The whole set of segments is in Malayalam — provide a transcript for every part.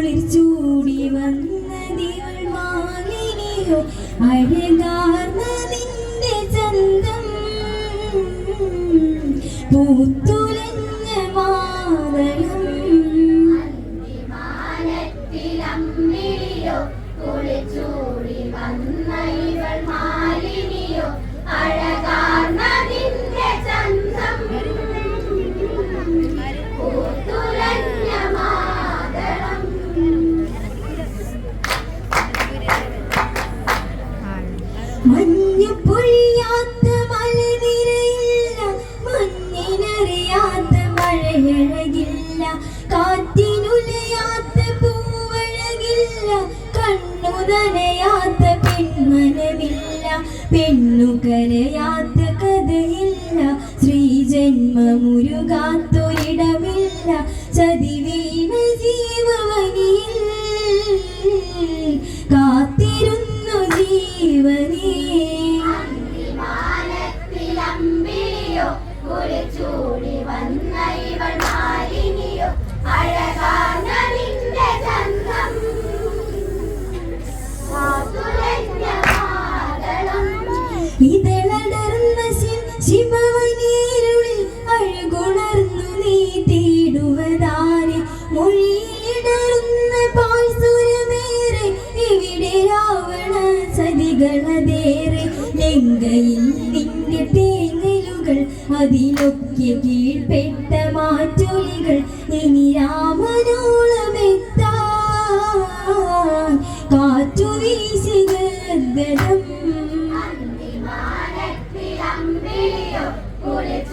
കുളിർ ചൂടി വന്നതിവൾ മാലിനിയോ അഴകാർന്ന നിന്റെ ചന്തം പൂത്തുലഞ്ഞ മാതളം കുളിർ ചൂടി വന്ന ഇവൾ മാലിനിയോ അഴകാർന്ന നിന്റെ ചന്തം പൂത്തുലഞ്ഞ മാതളം. മഞ്ഞു പൊഴിയാത്ത മലനിരയില്ല, മഞ്ഞിനറിയാത്ത മഴയഴകില്ല, കാറ്റിനുലയാത്ത പൂവഴകില്ല, കണ്ണു നനയാത്ത പെൺമനമില്ല, പെണ്ണുകരയാത്ത കഥയില്ല, ശ്രീജന്മമുരുകാത്തൊരിടമില്ല, ചതിവീണ ജീവവനിയിൽ കാത്തിരുന്നു ജീവനേ. ചൂടി വന്ന ഇവൾ മാലിനിയോ അഴകാർന്ന നിന്റെ ചന്തം ഇതളടർന്ന ശിവവനീരുളിൽ അഴകുണർന്നു നീ തേടുവതാരെ, മൊഴിയിലിടറുന്ന പാൽസുരമേറെ ഇവിടെ രാവണ ചതികളതേറെ, ലങ്കയിൽ നിന്റെ തേങ്ങലുകൾ അതിലൊക്കെ കീഴ്പ്പെട്ട മാറ്റൊലികൾ, ഇനി രാമനോളമെത്താൻ കാറ്റു വീശി ഗദ്ഗദം.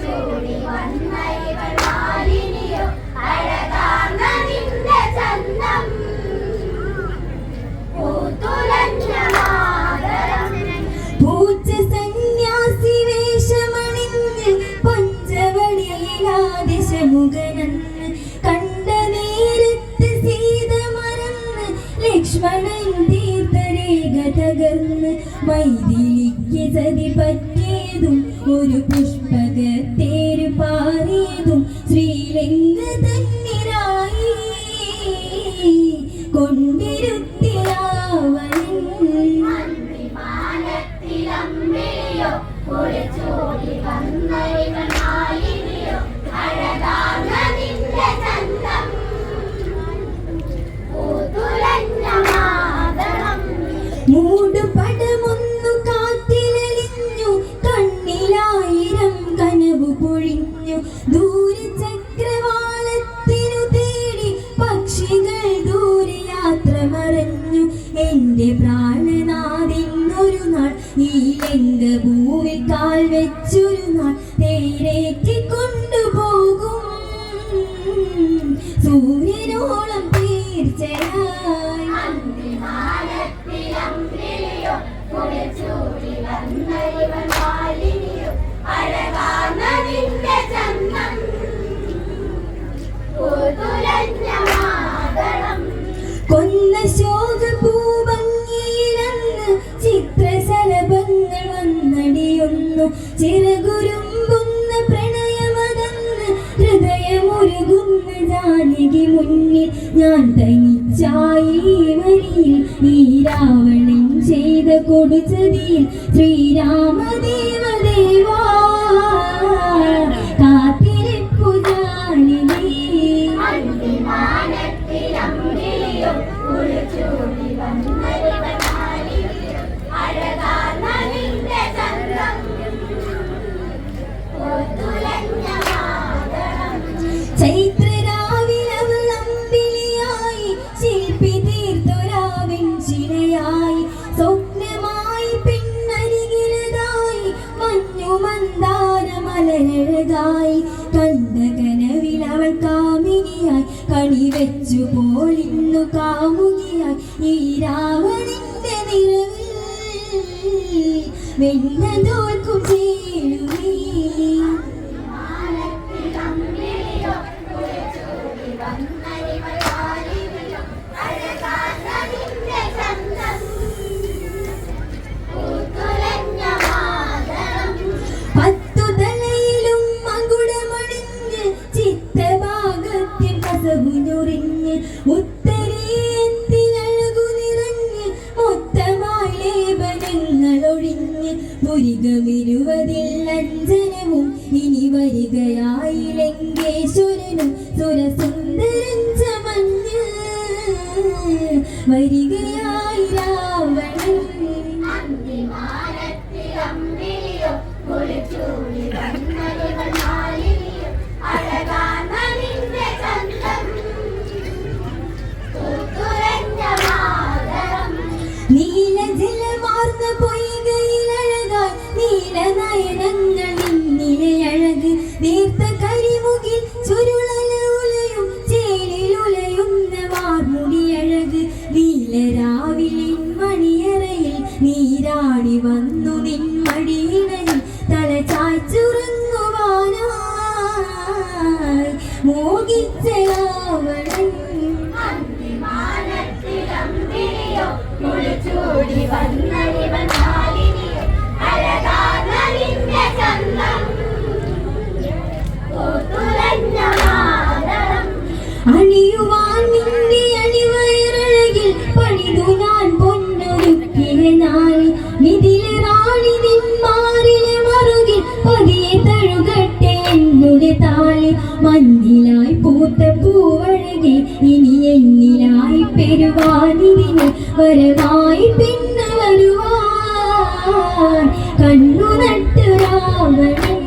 ചൂടി വന്ന ഇവൾ മാലിനിയോ അഴകാർന്ന നിന്റെ ചന്തം പൂത്തുലഞ്ഞ മാതളം. പൂച്ച സന്യാസി വേഷമണിഞ്ഞ് പഞ്ചവടിയിലാദിശമുഖനന്ന്, കണ്ട നേരത്ത് സീത മറന്ന് ലക്ഷ്മണൻ തീർത്ഥരേഖ തകർന്ന്, മൈഥിലിക്ക് ചതി പറ്റിയതും ഒരു പുഷ്പകത്തേരു പാറിയതും ശ്രീലങ്ക തന്നിലായി കൊണ്ടിരുത്തി രാവണൻ. ചൂടി വന്ന ഇവൾ മാലിനിയോ അഴകാർന്ന നിന്റെ ചന്തം പൂത്തുലഞ്ഞ മാതളം. മൂടുപടമൊന്നു കാറ്റിലലിഞ്ഞു, കണ്ണിലായിരം കനവു പൊഴിഞ്ഞു, ദൂരചക്രവാളത്തിനു തേടി പക്ഷികൾ ദൂരയാത്ര മറഞ്ഞു, എന്റെ പ്രാണനാഥിന്നൊരു നാൾ ഈ ലങ്കഭൂവിൽ കാൽ വെച്ചൊരു നാൾ തേരേറ്റി കൊണ്ടുപോകും സൂര്യനോളം തീർച്ചയായി. ചൂടി വന്ന ഇവൾ മാലിനിയോ അഴകാർന്ന നിന്റെ ചന്തം പൂത്തുലഞ്ഞ മാതളം. കൊന്ന ശോകപൂഭംഗിയിലന്ന് ചിത്രശലഭങ്ങൾ വന്നടിയൊന്നു, ചിറകുരുമ്പുന്ന പ്രണയമതന്ന് ഹൃദയമുരുകുന്ന ജാനകി മുന്നിൽ, ഞാൻ തനിച്ചായി വരിയിൽ ഈ രാവണൻ ചെയ്ത കൊടുചതിയിൽ, ശ്രീരാമദേവദേവാ കാത്തിരിപ്പു ജാനകി. ചൂടി വന്ന ഇവൾ മാലിനിയോ അഴകാർന്ന നിന്റെ ചന്തം പൂത്തുലഞ്ഞ മാതളം. ചൈത്രരാവിലവൾ അമ്പിളിയായി, ശില്പി തീർത്തൊരാവിൻ ശിലയായി, സ്വപ്നമായി പിന്നരികിലതായി, മഞ്ഞു മന്ദാര മലരഴകായി, കണ്ട കനവിലവൾ കാമിനിയായി, കണിവെച്ചു പോലിന്നു കാമുകിയായി, ഈ രാവണന്റെ നിറവിൽ വെണ്ണതോൽക്കും ചേരുവീ. ഉത്തരീ അധികമിരുവതിൽ അഞ്ജനവും ഇനി വരികയായി ലങ്കേശ്വരനും സുരസുന്ദരൻ ചമഞ്ഞ് വരികയായി രാവണൻ നീലജലമാർന്ന പൊയ്കയിലഴകായി നീലനയനങ്ങൾ നിന്നിലയഴക് നേർത്ത കരിമുകിൽ ചുരുളല ഉലയും ചേലിലുലയുന്ന വാർമുടിയഴക് നീലരാവിലിൻ മണിയറയിൽ നീരാടി വന്നു നിൻ മടിയിണയിൽ തല ചായ്ച്ചുറങ്ങുവാനായി മോഹിച്ച രാവണൻ ചൂടി വന്നരിവൻ മാലിനിയും അഴകാർന്ന നിന്റെ ചന്തം കൂത്തുലഞ്ഞ മാതരം അണിയുവാൻ നിന്റെ അണിവയറഴകിൽ പണിതു ഞാൻ പൊന്നൊരുക്കിയ നാളി നിതിലെ റാണി നിന്മാറിലെ മറുകിൽ പതിയെ തഴുകട്ടെ എന്നുടെ താളി മഞ്ഞിലായി പൂത്ത പൂവഴകെ ഇനി എന്നിലായി പെരുവാനിതിന് വരവായി പിന്നെ വരുവാൻ കണ്ണു നട്ട് രാവണൻ